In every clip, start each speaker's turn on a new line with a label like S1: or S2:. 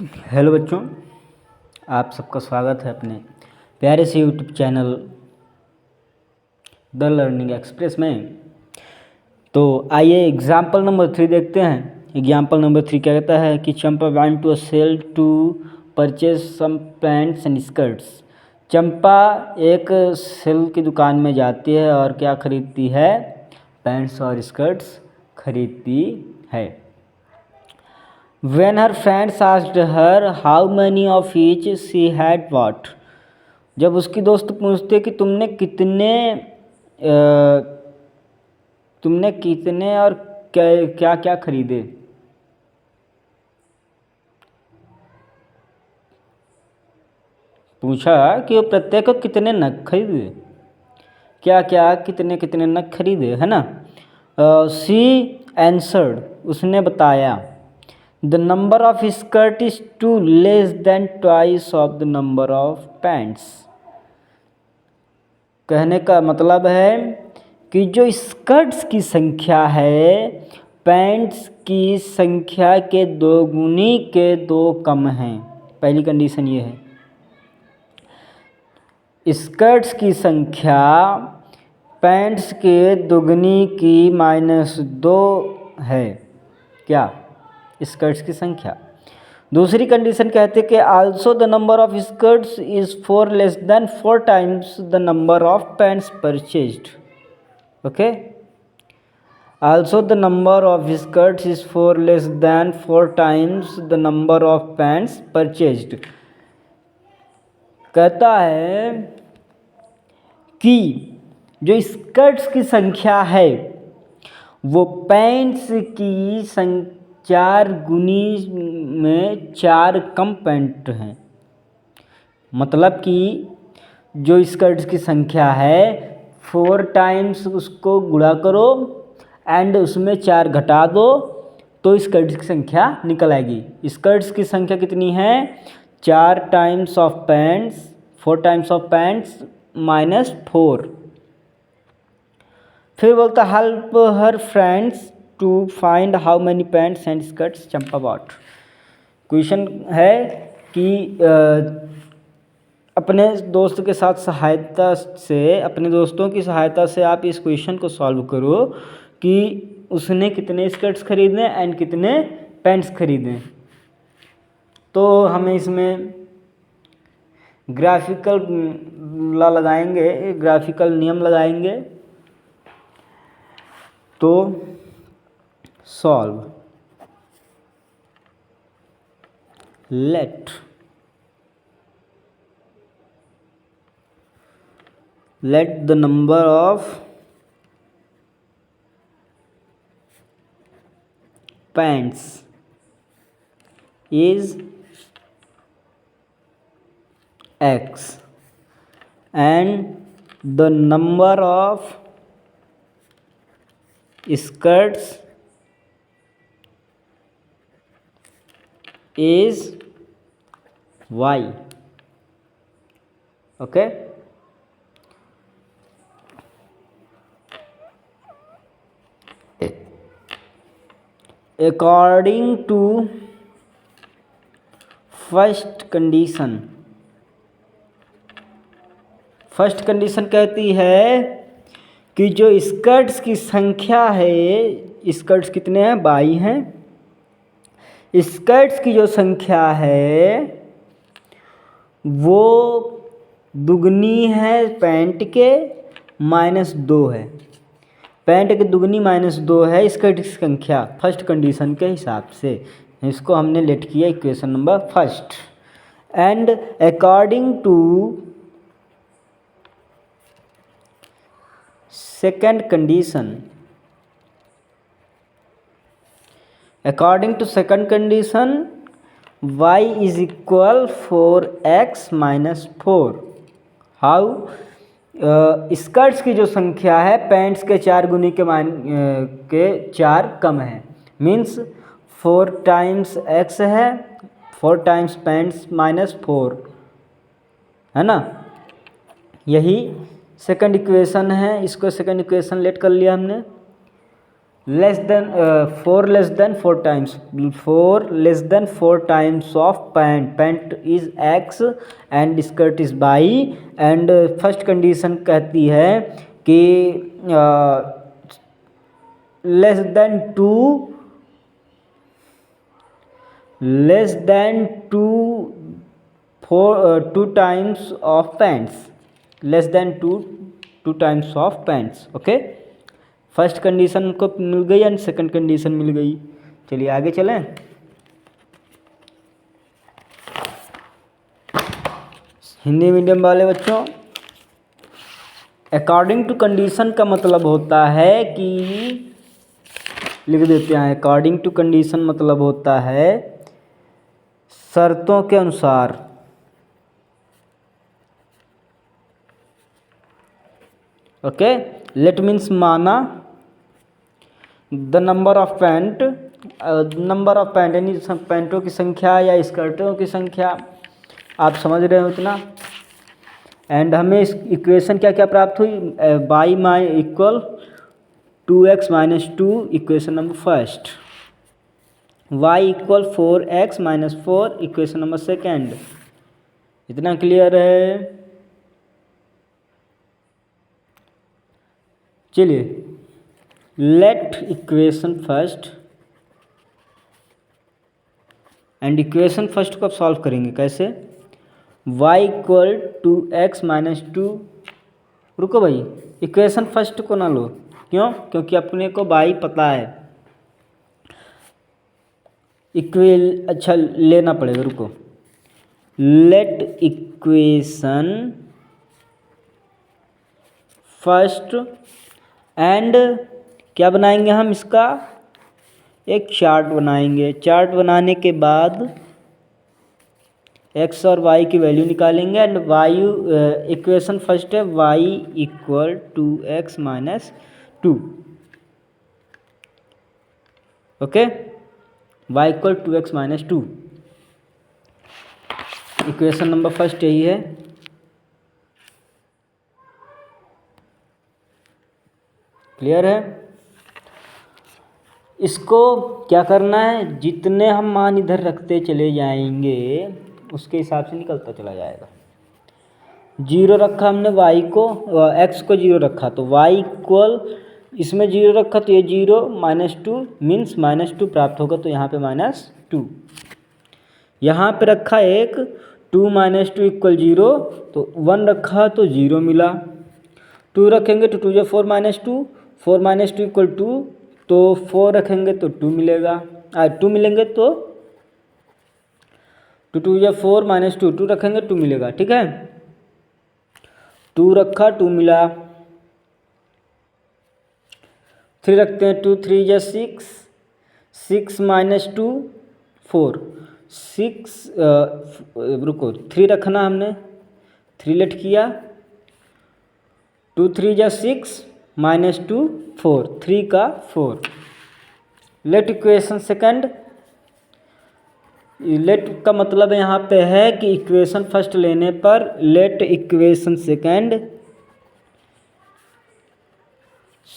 S1: Hello बच्चों, आप सबका स्वागत है अपने प्यारे से YouTube channel the learning express में। तो आइए एग्जाम्पल नंबर 3 देखते हैं। एग्जाम्पल नंबर 3 क्या कहता है कि Champa went to a sale to purchase some pants and skirts. Champa एक सेल की दुकान में जाती है और क्या खरीदती है? पैंट्स और स्कर्ट्स खरीदती है। When her friends asked her how many of each she had bought, जब उसकी दोस्त पूछते कि तुमने कितने और क्या क्या खरीदे। पूछा कि वो प्रत्येक को कितने नग खरीदे, क्या क्या कितने कितने नग खरीदे, है ना। शी एंसर्ड, उसने बताया, the number of skirt is two less than twice of the number of pants. कहने का मतलब है कि जो स्कर्ट्स की संख्या है पैंट्स की संख्या के दोगुनी के दो कम हैं। पहली कंडीशन ये है, स्कर्ट्स की संख्या पैंट्स के दोगुनी की -2 है। क्या? स्कर्ट्स की संख्या। दूसरी कंडीशन कहते कि also the number of skirts is 4 less than 4 times the number of pants purchased. Okay, also the number of skirts is 4 less than 4 times the number of pants purchased. कहता है कि जो skirts की संख्या है वो पैंट्स की 4 गुनी में 4 कम पैंट हैं। मतलब कि जो स्कर्ट्स की संख्या है 4 टाइम्स उसको गुणा करो एंड उसमें 4 घटा दो तो स्कर्ट्स की संख्या निकल आएगी। स्कर्ट्स की संख्या कितनी है? 4 times of pants, 4 times of pants -4। फिर बोलता help her friends to find how many pants and skirts Champa bought. Question है कि अपने दोस्त के साथ सहायता से, अपने दोस्तों की सहायता से आप इस क्वेश्चन को सॉल्व करो कि उसने कितने स्कर्ट्स खरीदे एंड कितने पैंट्स खरीदे। तो हमें इसमें ग्राफिकल लॉ लगाएंगे, ग्राफिकल नियम लगाएंगे। तो solve, let the number of pants is x and the number of skirts is y. Okay, according to first condition कहती है कि जो स्कर्ट्स की संख्या है, स्कर्ट्स कितने हैं? 22 हैं। स्कर्ट्स की जो संख्या है वो दुगनी है पैंट के -2 है। पैंट के दुगनी -2 है स्कर्ट की संख्या फर्स्ट कंडीशन के हिसाब से। इसको हमने लेट किया equation number first. And according to second condition, according to second condition y is equal 4x -4। How? Skirts की जो संख्या है पैंट्स के 4 गुनी के 4 कम है। मीन्स 4 टाइम्स x है, 4 टाइम्स पैंट्स -4, है ना। यही सेकंड इक्वेशन है। इसको सेकंड इक्वेशन लेट कर लिया हमने। less than 4 less than 4 times, 4 less than 4 times of pant is x and skirt is y, and first condition कहती है कि less than two two times of pants, less than two times of pants. Okay, first condition को मिल गई and second condition मिल गई। चलिए आगे चलें। हिंदी मीडियम वाले बच्चों, अकॉर्डिंग टू कंडीशन का मतलब होता है कि, लिख देते हैं, अकॉर्डिंग टू कंडीशन मतलब होता है शर्तों के अनुसार। ओके, लेट मीन्स माना the number of pant, number of pant यानी पैंटों की संख्या या स्कर्टों की संख्या, आप समझ रहे हो इतना। एंड हमें इस इक्वेशन क्या क्या प्राप्त हुई, by my equal 2x minus 2, equation number first, y equal 4x minus 4, equation number second. इतना क्लियर है। चलिए, let equation first, and equation first को अब सॉल्व करेंगे कैसे, y इक्वल 2x माइनस 2, रुको भाई, इक्वेशन फर्स्ट को ना लो, क्यों, क्योंकि अपने को y पता है, अच्छा लेना पड़ेगा, रुको, लेट इक्वेशन फर्स्ट, एंड क्या बनाएंगे हम, इसका एक चार्ट बनाएंगे। चार्ट बनाने के बाद x और y की वैल्यू निकालेंगे, एंड इक्वेशन फर्स्ट है y equal 2x minus 2। Okay, y equal 2x minus 2, equation number first यही है। क्लियर है। इसको क्या करना है, जितने हम मान इधर रखते चले जाएंगे उसके हिसाब से निकलता चला जाएगा। 0 रखा हमने y को, x को 0 रखा तो y इक्वल, इसमें 0 रखा तो ये 0 माइनस 2 मीन्स माइनस 2 प्राप्त होगा, तो यहाँ पे माइनस 2। यहाँ पे रखा एक 2 माइनस 2 इक्वल 0, तो 1 रखा तो 0 मिला। 2 रखेंगे तो 2 4 माइनस 2, 4 माइनस 2 इक्वल 2, तो 4 रखेंगे तो 2 मिलेगा, 2 मिलेंगे तो 2 या 4 माइनस 2, 2 रखेंगे 2 मिलेगा। ठीक है, 2 रखा 2 मिला। 3 रखते हैं, 2 3 या 6, 6 माइनस 2 4, 6 रुको 3 रखना हमने, 3 लेट किया, 2 3 या 6 माइनस 2 4, 3 का 4। लेट इक्वेशन सेकंड, लेट का मतलब यहाँ पे है कि इक्वेशन फर्स्ट लेने पर let equation second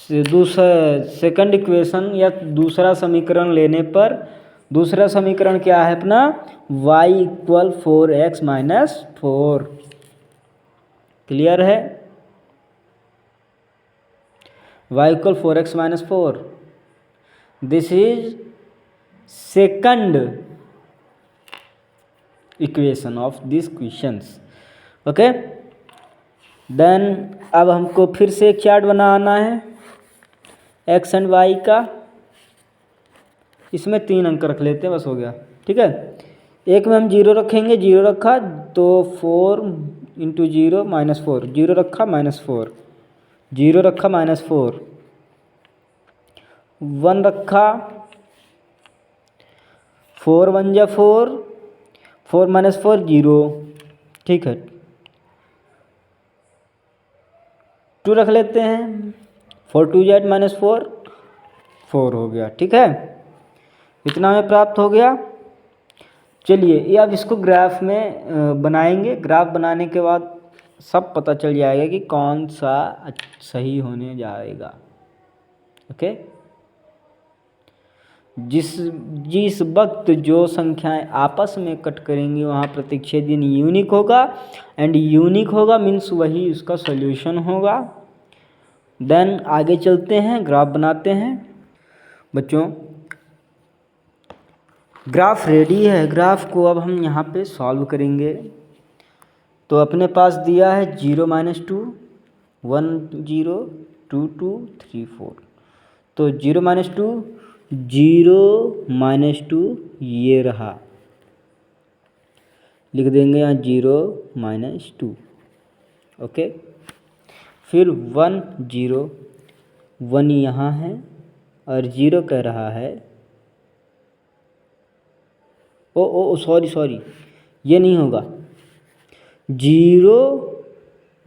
S1: second equation या दूसरा समीकरण लेने पर, दूसरा समीकरण क्या है अपना, y equal 4x minus 4। Clear है, y equal 4x minus 4, this is second equation of this questions. Okay, then अब हमको फिर से एक चार्ट बनाना है x एंड y का, इसमें 3 अंक रख लेते हैं, बस हो गया। ठीक है, एक में हम 0 रखेंगे, 0 रखा तो 4 इंटू 0 माइनस 4, 0 रखा माइनस 4, 0 रखा माइनस 4, 1 रखा, 4 1 जा 4, 4 माइनस 4 0। ठीक है, 2 रख लेते हैं, 4 2 जा माइनस 4, 4 हो गया। ठीक है, इतना हमें प्राप्त हो गया। चलिए, ये अब इसको ग्राफ में बनाएंगे। ग्राफ बनाने के बाद सब पता चल जाएगा कि कौन सा सही होने जाएगा। ओके, जिस जिस वक्त जो संख्याएं आपस में कट करेंगी वहाँ प्रतिच्छेदन यूनिक होगा, एंड यूनिक होगा मीन्स वही उसका सॉल्यूशन होगा। देन आगे चलते हैं, ग्राफ बनाते हैं। बच्चों ग्राफ रेडी है, ग्राफ को अब हम यहाँ पे सॉल्व करेंगे। तो अपने पास दिया है 0 - 2 1 0 2 2 3 4। तो 0 - 2 0 - 2 ये रहा, लिख देंगे यहाँ 0 - 2। ओके, फिर 1 0 1 यहाँ है और 0 कह रहा है, ओ सॉरी ये नहीं होगा, 0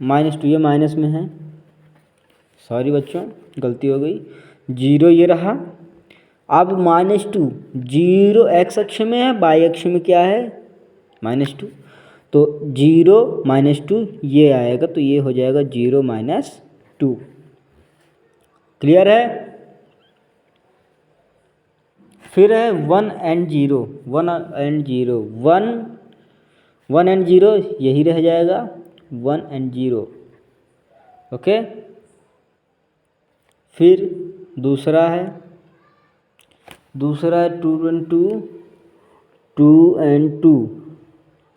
S1: - 2 ये माइनस में है, सॉरी बच्चों गलती हो गई। 0 ये रहा, अब -2 0 x अक्ष में है, y अक्ष में क्या है -2, तो 0 - 2 ये आएगा, तो ये हो जाएगा 0 - 2। क्लियर है। फिर है 1 and 0 1 and 0 1 and 0 यही रह जाएगा 1 and 0। ओके, फिर दूसरा है 2 and 2 2 and 2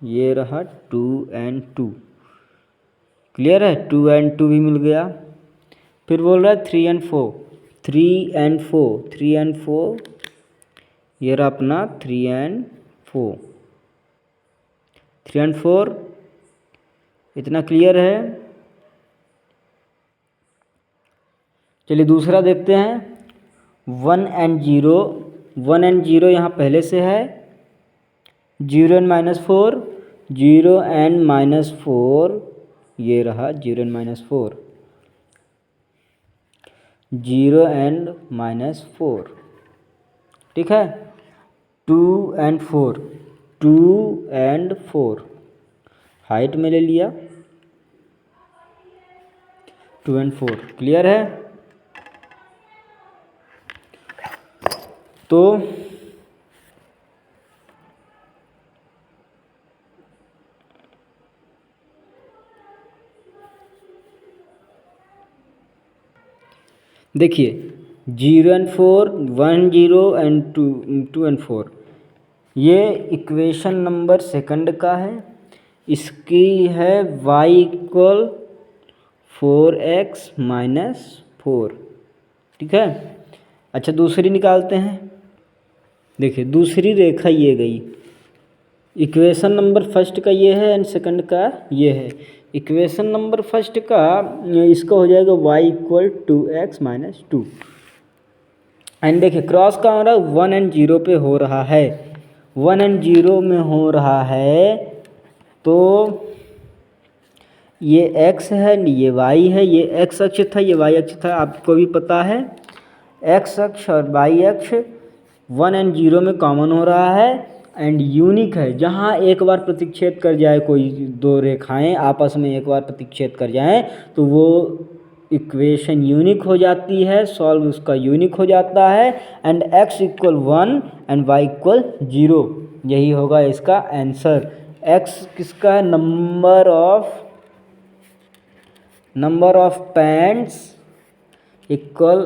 S1: ये रहा 2 and 2। क्लियर है, 2 and 2 भी मिल गया। फिर बोल रहा है 3 and 4 3 and 4 3 and 4 ये रहा अपना 3 and 4 3 and 4। इतना क्लियर है। चलिए दूसरा देखते हैं 1 and 0 1 and 0 यहाँ पहले से है, 0 and -4 0 and -4 ये रहा 0 and -4 0 and -4। ठीक है, 2 and 4 2 and 4 हाइट में ले लिया 2 and 4। क्लियर है। तो देखिए 0 and 4 1 0 and 2 and 4 ये इक्वेशन नंबर सेकंड का है। इसकी है y = 4x - 4। ठीक है, अच्छा दूसरी निकालते हैं। देखिए दूसरी रेखा ये गई, इक्वेशन नंबर फर्स्ट का ये है एंड सेकंड का ये है। इक्वेशन नंबर फर्स्ट का इसका हो जाएगा y = 2x - 2। एंड देखिए क्रॉस का हो रहा है 1 and 0 पे हो रहा है, 1 and 0 में हो रहा है, तो ये x है ये y है, ये x अक्ष था ये y अक्ष था, आपको भी पता है x अक्ष और y अक्ष 1 and 0 में कॉमन हो रहा है एंड यूनिक है। जहाँ एक बार प्रतिच्छेद कर जाए, कोई दो रेखाएं आपस में एक बार प्रतिच्छेद कर जाएं तो वो इक्वेशन यूनिक हो जाती है, सॉल्व उसका यूनिक हो जाता है एंड x = 1 एंड y = 0। यही होगा इसका आंसर। x किसका है, number of pants equal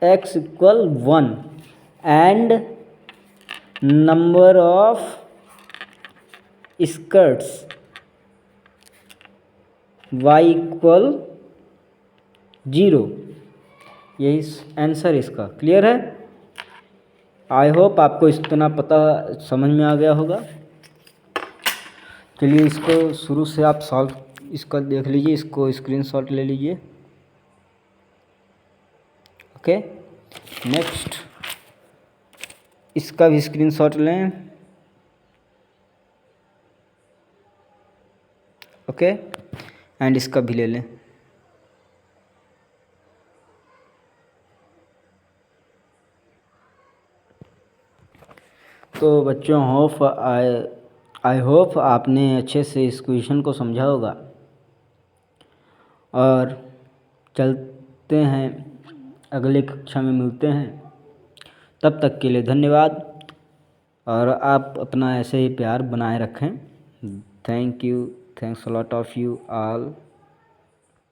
S1: x = 1 and number of skirts y = 0। यही आंसर इसका। क्लियर है। आई होप आपको इतना पता समझ में आ गया होगा। चलिए इसको शुरू से आप सॉल्व इसका देख लीजिए, इसको स्क्रीनशॉट ले लीजिए। ओके, नेक्स्ट इसका भी स्क्रीनशॉट लें। ओके, एंड इसका भी ले लें। तो बच्चों आई होप आपने अच्छे से इस क्वेश्चन को समझा होगा। और चलते हैं, अगले कक्षा में मिलते हैं। तब तक के लिए धन्यवाद, और आप अपना ऐसे ही प्यार बनाए रखें। Thank you, thanks a lot of you all.